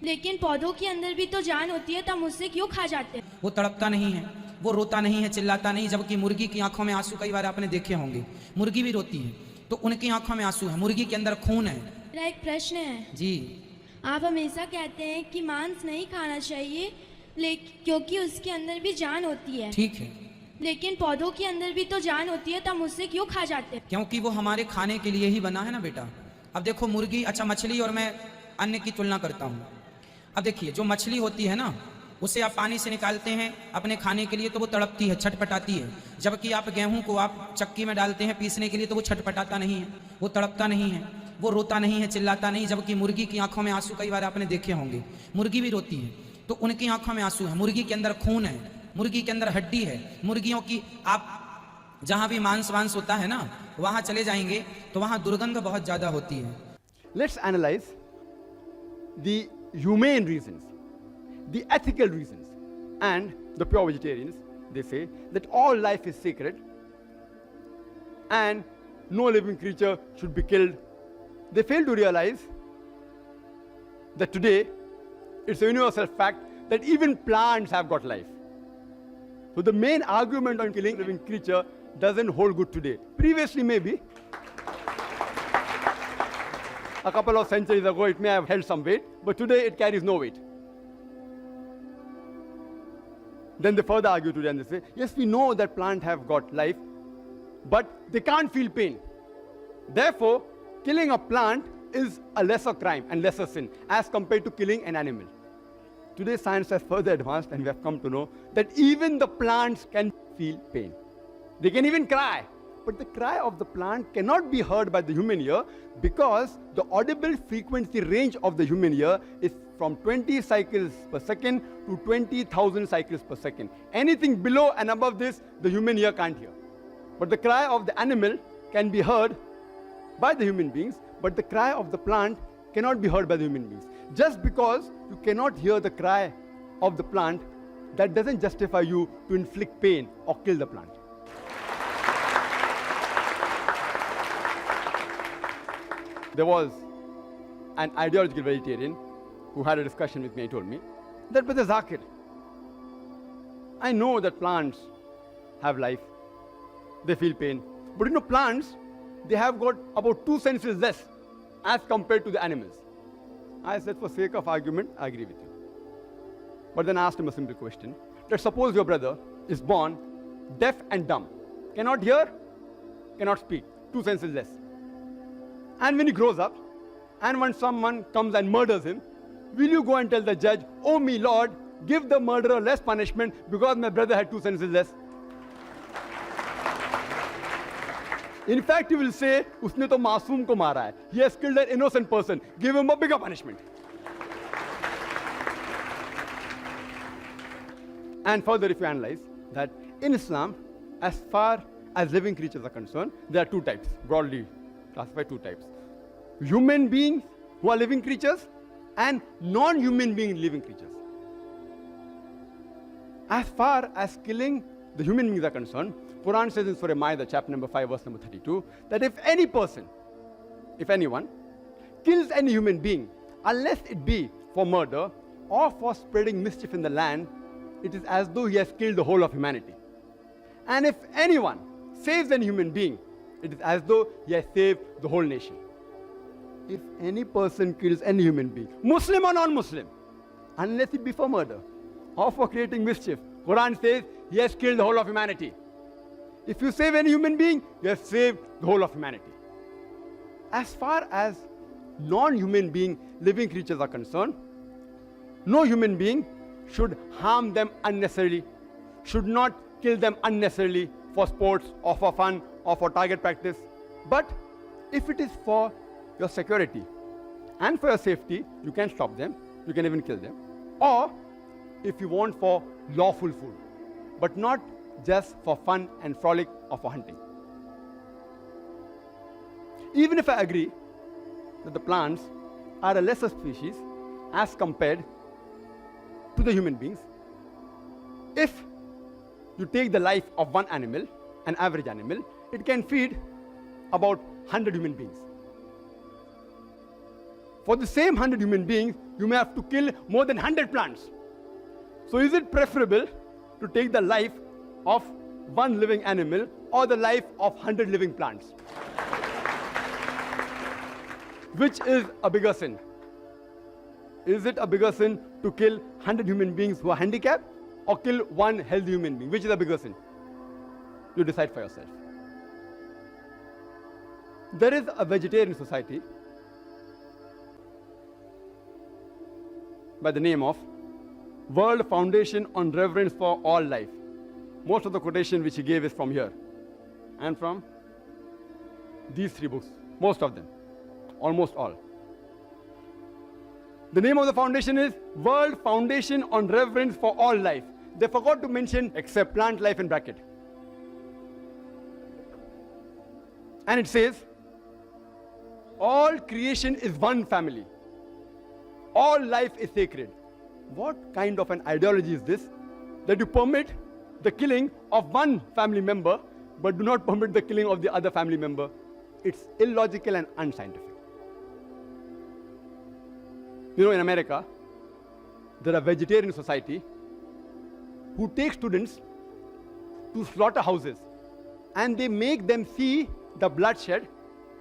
लेकिन पौधों के अंदर भी तो जान होती है, तब मुझसे क्यों खा जाते हैं? वो तड़पता नहीं है, वो रोता नहीं है, चिल्लाता नहीं, जबकि मुर्गी की आंखों में आंसू कई बार आपने देखे होंगे। मुर्गी भी रोती है तो उनकी आंखों में आंसू है, मुर्गी के अंदर खून है। मेरा एक प्रश्न है जी। आप हमेशा कहते हैं कि मांस नहीं खाना चाहिए क्योंकि उसके अंदर भी जान होती है। ठीक है, लेकिन पौधों के अंदर भी तो जान होती है, तब मुझसे क्यों खा जाते हैं? क्योंकि वो हमारे खाने के लिए ही बना है ना बेटा। अब देखो मुर्गी, अच्छा मछली और मैं अन्य की तुलना करता हूँ। अब देखिए जो मछली होती है ना, उसे आप पानी से निकालते हैं अपने खाने के लिए तो वो तड़पती है, छटपटाती है। जबकि आप गेहूं को आप चक्की में डालते हैं पीसने के लिए तो वो छटपटाता नहीं है, वो तड़पता नहीं है, वो रोता नहीं है, चिल्लाता नहीं। जबकि मुर्गी की आंखों में आंसू कई बार आपने देखे होंगे। मुर्गी भी रोती है तो उनकी आंखों में आंसू है, मुर्गी के अंदर खून है, मुर्गी के अंदर हड्डी है। मुर्गियों की आप जहां भी मांस वांस होता है ना, वहां चले जाएंगे तो वहां दुर्गंध बहुत ज्यादा होती है। Let's analyze the humane reasons, the ethical reasons, and the pure vegetarians. They say that all life is sacred and no living creature should be killed. They fail to realize that today it's a universal fact that even plants have got life. So the main argument on killing living creature doesn't hold good today. Previously maybe, a couple of centuries ago it may have held some weight, but today it carries no weight. Then they further argue today and they say, yes, we know that plants have got life, but they can't feel pain. Therefore, killing a plant is a lesser crime and lesser sin as compared to killing an animal. Today science has further advanced and we have come to know that even the plants can feel pain. They can even cry. But the cry of the plant cannot be heard by the human ear because the audible frequency range of the human ear is from 20 cycles per second to 20,000 cycles per second. Anything below and above this, the human ear can't hear. But the cry of the animal can be heard by the human beings, but the cry of the plant cannot be heard by the human beings. Just because you cannot hear the cry of the plant, that doesn't justify you to inflict pain or kill the plant. There was an ideological vegetarian who had a discussion with me and told me that, Dr. Zakir, I know that plants have life, they feel pain, but plants, they have got about 2 senses less as compared to the animals. I said, for sake of argument, I agree with you. But then I asked him a simple question. Let's suppose your brother is born deaf and dumb, cannot hear, cannot speak, 2 senses less. And when he grows up, and when someone comes and murders him, will you go and tell the judge, oh me Lord, give the murderer less punishment because my brother had 2 senses less? In fact, he will say, उसने तो मासूम को मारा है. He has killed an innocent person. Give him a bigger punishment. And further, if you analyze that in Islam, as far as living creatures are concerned, there are 2 types, broadly classified 2 types. Human beings who are living creatures and non-human being living creatures. As far as killing the human beings are concerned, Quran says in Surah Ma'idah, chapter number 5, verse number 32, that if any person, if anyone, kills any human being, unless it be for murder or for spreading mischief in the land, it is as though he has killed the whole of humanity. And if anyone saves any human being, it is as though he has saved the whole nation. If any person kills any human being, Muslim or non-Muslim, unless it be for murder or for creating mischief, Quran says he has killed the whole of humanity. If you save any human being, you have saved the whole of humanity. As far as non-human being living creatures are concerned, no human being should harm them unnecessarily, should not kill them unnecessarily for sports or for fun or for target practice. But if it is for your security and for your safety, you can stop them, you can even kill them. Or if you want for lawful food, but not just for fun and frolic or for hunting. Even if I agree that the plants are a lesser species as compared to the human beings, if you take the life of one animal, an average animal, it can feed about 100 human beings. For the same 100 human beings, you may have to kill more than 100 plants. So is it preferable to take the life of one living animal or the life of 100 living plants? Which is a bigger sin? Is it a bigger sin to kill 100 human beings who are handicapped or kill one healthy human being? Which is a bigger sin? You decide for yourself. There is a vegetarian society by the name of World Foundation on Reverence for All Life. Most of the quotation which he gave is from here and from these three books. Most of them. Almost all. The name of the foundation is World Foundation on Reverence for All Life. They forgot to mention except plant life in bracket. And it says, all creation is one family. All life is sacred. What kind of an ideology is this? That you permit the killing of one family member, but do not permit the killing of the other family member. It's illogical and unscientific. You know, in America, there are vegetarian society who take students to slaughterhouses and they make them see the bloodshed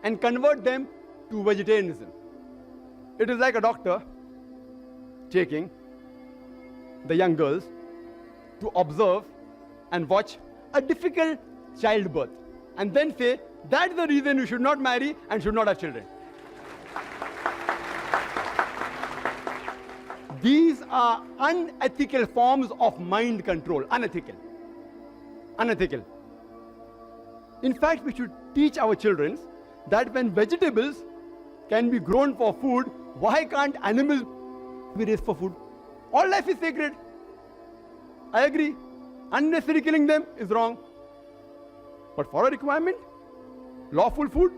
and convert them to vegetarianism. It is like a doctor taking the young girls to observe and watch a difficult childbirth and then say, that's the reason you should not marry and should not have children. These are unethical forms of mind control. Unethical. Unethical. In fact, we should teach our children that when vegetables can be grown for food, why can't animals be raised for food? All life is sacred. I agree. Unnecessary killing them is wrong. But for a requirement, lawful food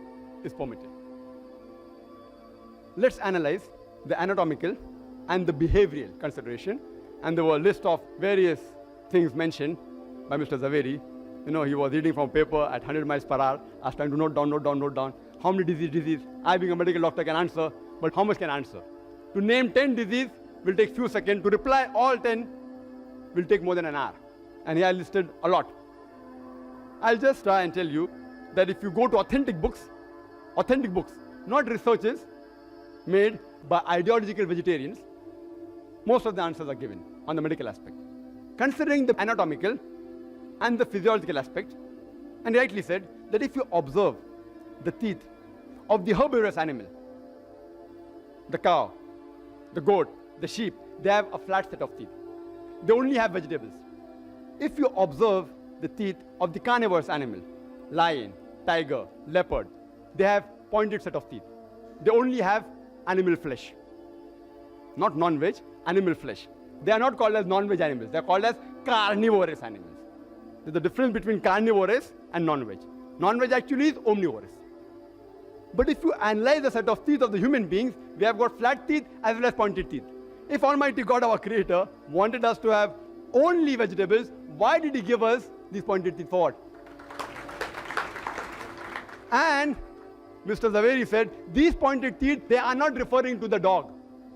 is permitted. Let's analyze the anatomical and the behavioral consideration. And there were a list of various things mentioned by Mr. Zaveri. You know, he was reading from paper at 100 miles per hour. I was trying to note down. How many disease? I, being a medical doctor, can answer, but how much can I answer? To name 10 diseases will take few seconds. To reply all 10 will take more than an hour. And here I listed a lot. I'll just try and tell you that if you go to authentic books, not researches made by ideological vegetarians, most of the answers are given on the medical aspect. Considering the anatomical and the physiological aspect, and he rightly said that if you observe the teeth of the herbivorous animal, the cow, the goat, the sheep, they have a flat set of teeth. They only have vegetables. If you observe the teeth of the carnivorous animal, lion, tiger, leopard, they have pointed set of teeth. They only have animal flesh. Not non-veg, animal flesh. They are not called as non-veg animals. They are called as carnivorous animals. There's a difference between carnivorous and non-veg. Non-veg actually is omnivorous. But if you analyze the set of teeth of the human beings, we have got flat teeth as well as pointed teeth. If Almighty God, our Creator, wanted us to have only vegetables, why did He give us these pointed teeth for what? And Mr. Zaveri said, these pointed teeth, they are not referring to the dog.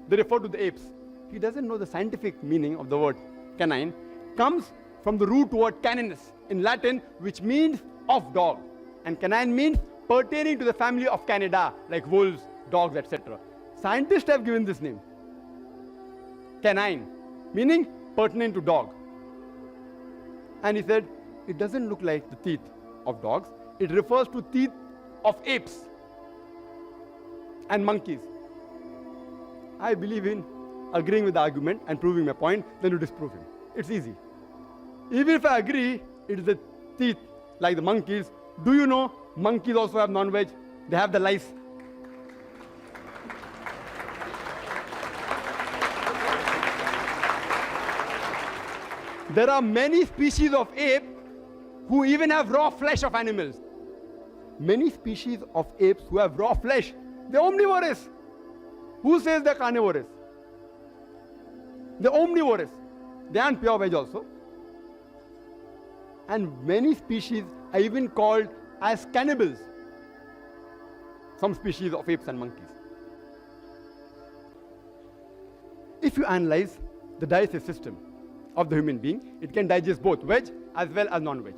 They refer to the apes. He doesn't know the scientific meaning of the word canine. Comes from the root word caninus in Latin, which means of dog. And canine means pertaining to the family of Canidae, like wolves, dogs, etc. Scientists have given this name. Canine, meaning pertinent to dog. And he said, it doesn't look like the teeth of dogs. It refers to teeth of apes and monkeys. I believe in agreeing with the argument and proving my point, then you disprove him. It's easy. Even if I agree, it's the teeth like the monkeys. Do you know monkeys also have non-veg? They have the lice. There are many species of ape who even have raw flesh of animals. Many species of apes who have raw flesh. They're omnivorous. Who says they're carnivorous? They're omnivorous. They aren't pure veg also. And many species are even called as cannibals. Some species of apes and monkeys. if you analyze the digestive system of the human being, it can digest both veg as well as non-veg.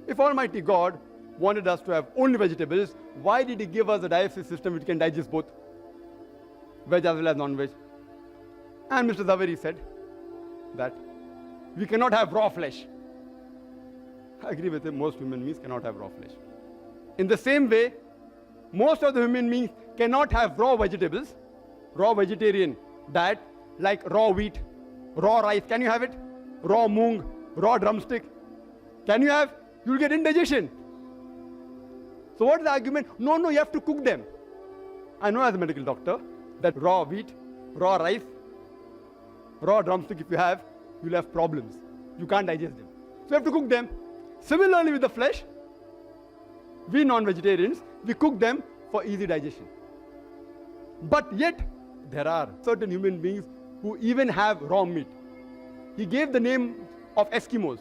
If Almighty God wanted us to have only vegetables, why did He give us a digestive system which can digest both veg as well as non-veg? And Mr. Zakir said that we cannot have raw flesh. I agree with him, most human beings cannot have raw flesh. In the same way, most of the human beings cannot have raw vegetables, raw vegetarian diet, like raw wheat, raw rice. Can you have it? Raw moong, raw drumstick. Can you have? You will get indigestion. So what is the argument? No, you have to cook them. I know as a medical doctor that raw wheat, raw rice, raw drumstick if you have, you'll have problems. You can't digest them. So you have to cook them. Similarly with the flesh, we non-vegetarians, we cook them for easy digestion. But yet, there are certain human beings who even have raw meat. He gave the name of Eskimos.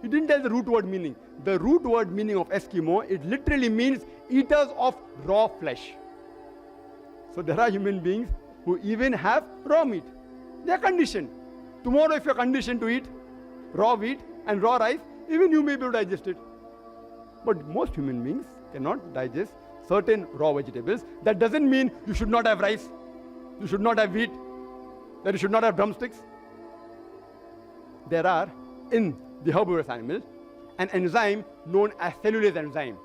He didn't tell the root word meaning. The root word meaning of Eskimo, it literally means eaters of raw flesh. So there are human beings who even have raw meat. They are conditioned. Tomorrow if you are conditioned to eat raw wheat and raw rice, even you may be able to digest it. But most human beings cannot digest certain raw vegetables. That doesn't mean you should not have rice, you should not have wheat, that you should not have drumsticks. There are in the herbivorous animal an enzyme known as cellulase enzyme.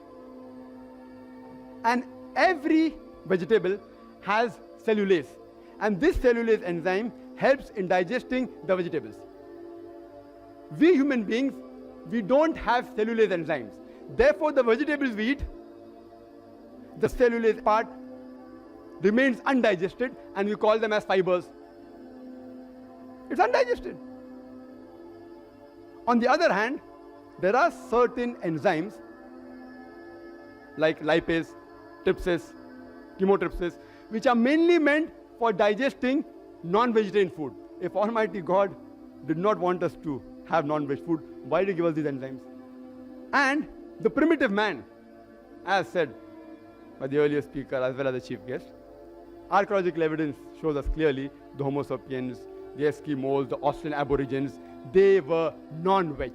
And every vegetable has cellulase. And this cellulase enzyme helps in digesting the vegetables. We human beings, we don't have cellulase enzymes. Therefore, the vegetables we eat, the cellulase part remains undigested and we call them as fibers. It's undigested. On the other hand, there are certain enzymes like lipase, trypsis, chymotrypsis, which are mainly meant for digesting non-vegetarian food. If Almighty God did not want us to have non-veg food, why did He give us these enzymes? And the primitive man, as said by the earlier speaker as well as the chief guest, archaeological evidence shows us clearly the Homo sapiens, the Eskimos, the Australian Aborigines, they were non-veg.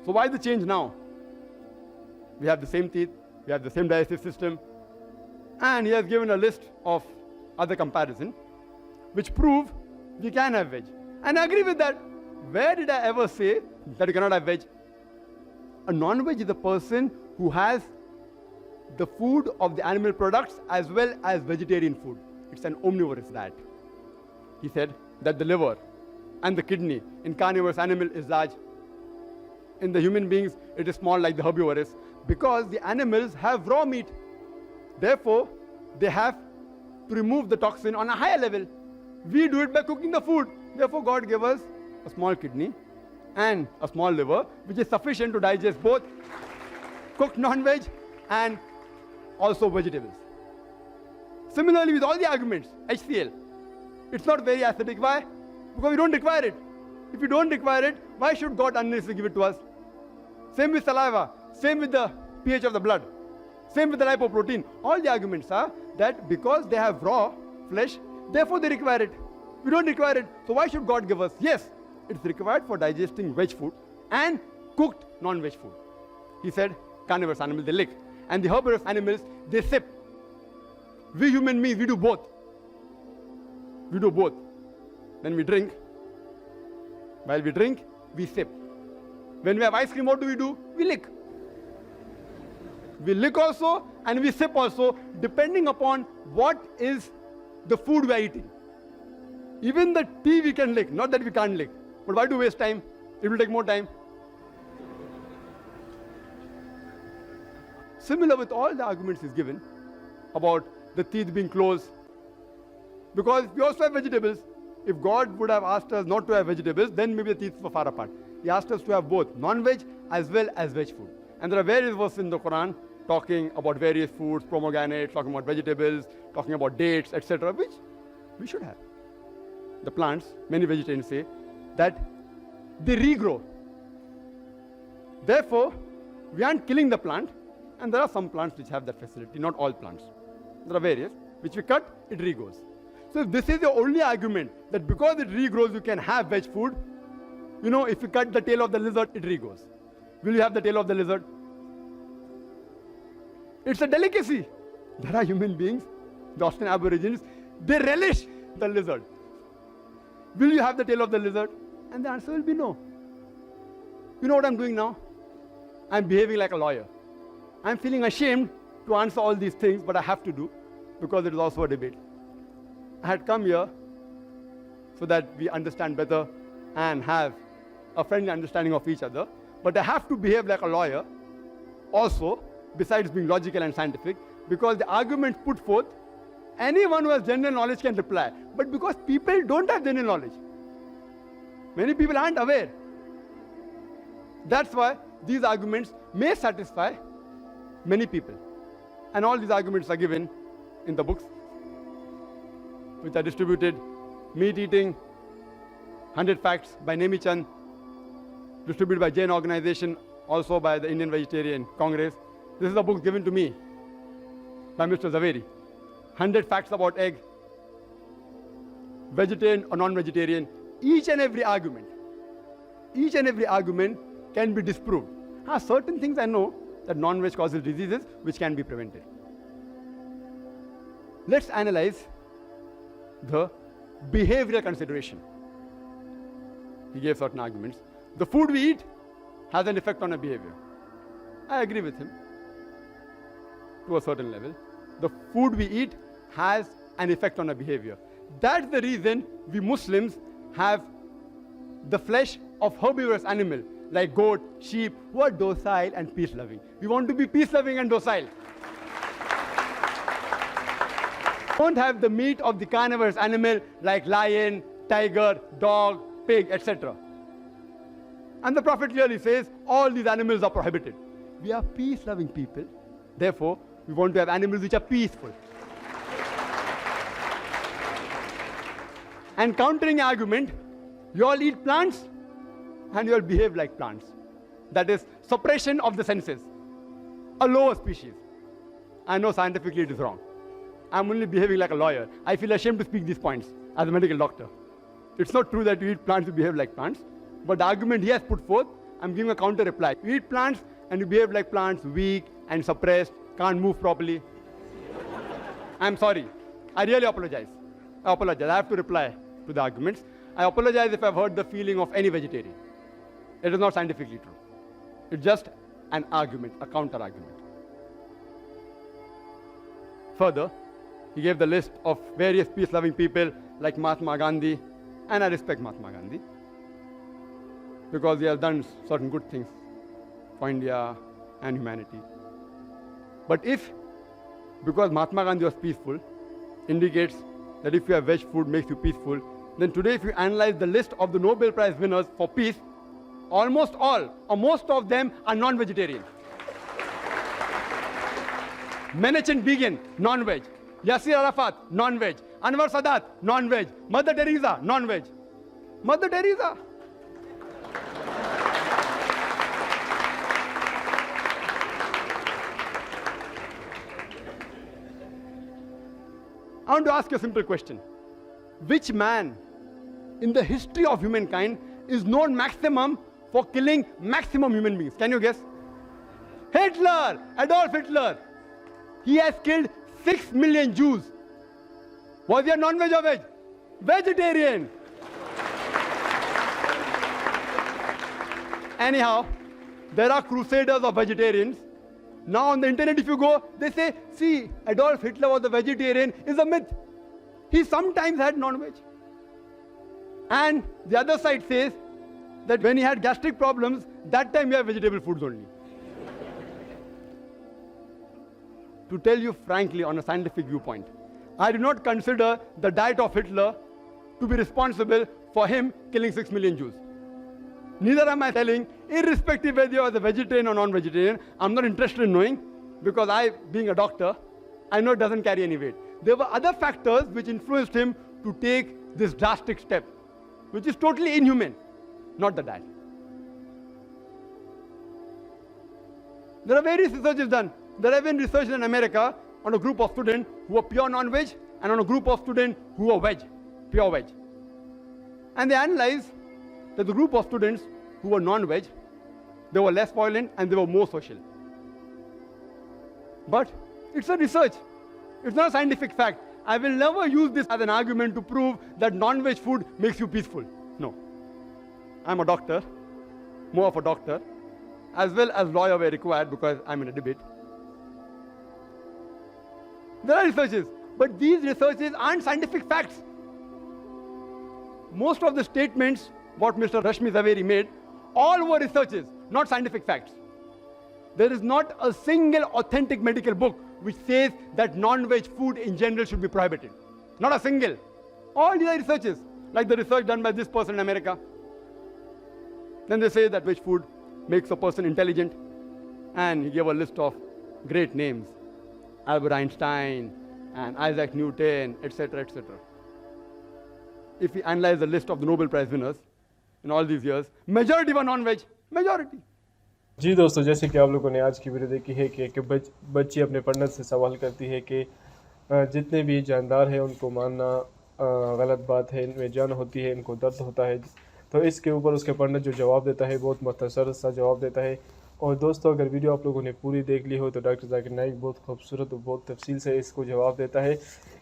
So why the change now? We have the same teeth, we have the same digestive system, and he has given a list of other comparisons which prove we can have veg. And I agree with that. Where did I ever say that you cannot have veg? A non-veg is a person who has the food of the animal products as well as vegetarian food. It's an omnivorous diet. He said that the liver and the kidney in carnivorous animal is large. In the human beings, it is small like the herbivorous because the animals have raw meat. Therefore, they have to remove the toxin on a higher level. We do it by cooking the food. Therefore, God gave us a small kidney and a small liver, which is sufficient to digest both cooked non-veg and also vegetables. Similarly, with all the arguments, HCl, it's not very acidic. Why? Because we don't require it. If we don't require it, why should God unnecessarily give it to us? Same with saliva, same with the pH of the blood, same with the lipoprotein. All the arguments are that because they have raw flesh, therefore they require it. We don't require it. So why should God give us? Yes, it's required for digesting veg food and cooked non-veg food. He said carnivorous animals, they lick. And the herbivorous animals, they sip. We human beings, we do both. We do both. When we drink, while we drink, we sip. When we have ice cream, what do? We lick. We lick also and we sip also, depending upon what is the food we are eating. Even the tea we can lick, not that we can't lick. But why do waste time? It will take more time. Similar with all the arguments he's given about the teeth being closed. Because we also have vegetables. If God would have asked us not to have vegetables, then maybe the teeth were far apart. He asked us to have both non-veg as well as veg food. And there are various verses in the Quran talking about various foods, pomegranates, talking about vegetables, talking about dates, etc., which we should have. The plants, many vegetarians say, that they regrow. Therefore, we aren't killing the plant, and there are some plants which have that facility, not all plants. There are various, which we cut, it regrows. So if this is your only argument, that because it regrows you can have veg food, you know, if you cut the tail of the lizard, it regrows. Will you have the tail of the lizard? It's a delicacy. There are human beings, the Australian Aborigines, they relish the lizard. Will you have the tail of the lizard? And the answer will be no. You know what I'm doing now? I'm behaving like a lawyer. I'm feeling ashamed to answer all these things, but I have to do because it is also a debate. I had come here so that we understand better and have a friendly understanding of each other. But I have to behave like a lawyer also, besides being logical and scientific, because the arguments put forth, anyone who has general knowledge can reply. But because people don't have general knowledge, many people aren't aware. That's why these arguments may satisfy many people. And all these arguments are given in the books, which are distributed. Meat Eating, 100 Facts by Nemi Chand, distributed by Jain organization, also by the Indian Vegetarian Congress. This is a book given to me by Mr. Zaveri. 100 Facts about egg, vegetarian or non-vegetarian. Each and every argument can be disproved. Certain things I know that non-veg causes diseases which can be prevented. Let's analyze the behavioral consideration. He gave certain arguments. The food we eat has an effect on our behavior. I agree with him to a certain level. The food we eat has an effect on our behavior. That's the reason we Muslims have the flesh of herbivorous animal like goat, sheep, who are docile and peace-loving. We want to be peace-loving and docile. Don't have the meat of the carnivorous animal like lion, tiger, dog, pig, etc. And the Prophet clearly says all these animals are prohibited. We are peace-loving people. Therefore, we want to have animals which are peaceful. And countering argument, you all eat plants and you all behave like plants. That is suppression of the senses. A lower species. I know scientifically it is wrong. I'm only behaving like a lawyer. I feel ashamed to speak these points as a medical doctor. It's not true that you eat plants, you behave like plants. But the argument he has put forth, I'm giving a counter reply. You eat plants and you behave like plants, weak and suppressed, can't move properly. I'm sorry. I really apologize. I have to reply to the arguments. I apologize if I've hurt the feeling of any vegetarian. It is not scientifically true. It's just an argument, a counter argument. Further, he gave the list of various peace-loving people like Mahatma Gandhi, and I respect Mahatma Gandhi because he has done certain good things for India and humanity. But if, because Mahatma Gandhi was peaceful, indicates that if you have veg food makes you peaceful, then today if you analyze the list of the Nobel Prize winners for peace, almost all or most of them are non-vegetarian. Menachem Begin, non-veg. Yasser Arafat, non-veg. Anwar Sadat, non-veg. Mother Teresa, non-veg. Mother Teresa. I want to ask you a simple question. Which man in the history of humankind is known maximum for killing maximum human beings? Can you guess? Hitler, Adolf Hitler. He has killed 6 million Jews. Was he a non-veg or veg? Vegetarian. Anyhow, there are crusaders of vegetarians. Now on the internet if you go, they say, see, Adolf Hitler was a vegetarian is a myth. He sometimes had non-veg. And the other side says that when he had gastric problems, that time he had vegetable foods only. To tell you frankly on a scientific viewpoint, I do not consider the diet of Hitler to be responsible for him killing 6 million Jews. Neither am I telling, irrespective whether you are a vegetarian or non-vegetarian, I'm not interested in knowing, because I, being a doctor, I know it doesn't carry any weight. There were other factors which influenced him to take this drastic step, which is totally inhuman, not the diet. There are various researches done. There have been research in America on a group of students who were pure non-veg and on a group of students who were veg, pure veg. And they analyzed that the group of students who were non-veg, they were less violent and they were more social. But it's a research. It's not a scientific fact. I will never use this as an argument to prove that non-veg food makes you peaceful. No. I'm a doctor, more of a doctor, as well as lawyer were required because I'm in a debate. There are researches, but these researches aren't scientific facts. Most of the statements what Mr. Rashmi Zaveri made, all were researches, not scientific facts. There is not a single authentic medical book which says that non-veg food in general should be prohibited. Not a single. All these are researches, like the research done by this person in America. Then they say that veg food makes a person intelligent, and he gave a list of great names, Albert Einstein and Isaac Newton, etc., etc. If we analyze the list of the Nobel Prize winners in all these years, majority were non-veg, majority. जी दोस्तों, जैसे कि आप लोगों ने आज की video देखी है कि बच्ची अपने पंडित से सवाल करती है कि जितने भी जानदार हैं उनको मानना गलत बात है, इनमें जान होती है, इनको दर्द होता है। तो इसके ऊपर उसके पंडित जो जवाब देता है बहुत मुख्तसर सा जवाब देता है। और दोस्तों, अगर वीडियो आप लोगों ने पूरी देख ली हो तो डॉक्टर जाकिर नाइक बहुत खूबसूरत और बहुत तफसील से इसको जवाब देता है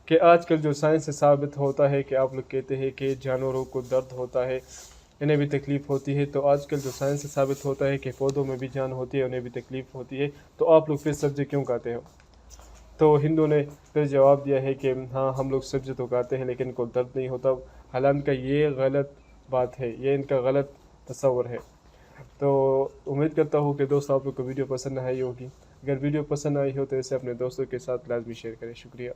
कि आजकल जो साइंस से साबित होता है कि आप लोग कहते हैं कि जानवरों को दर्द होता है, इन्हें भी तकलीफ़ होती है, तो आजकल जो साइंस से साबित होता है कि पौधों में भी जान होती है, उन्हें भी तकलीफ़ होती है, तो आप लोग फिर सब्ज़ी क्यों खाते हो? तो हिंदू ने फिर जवाब दिया है कि हाँ, हम लोग सब्ज़ी तो खाते हैं लेकिन इनको दर्द नहीं होता। हालांकि ये गलत बात है, ये इनका गलत तस्वर है। तो उम्मीद करता हूँ कि दोस्तों आप लोग को वीडियो पसंद आई होगी। अगर वीडियो पसंद आई हो तो इसे अपने दोस्तों के साथ लाजमी शेयर करें। शुक्रिया।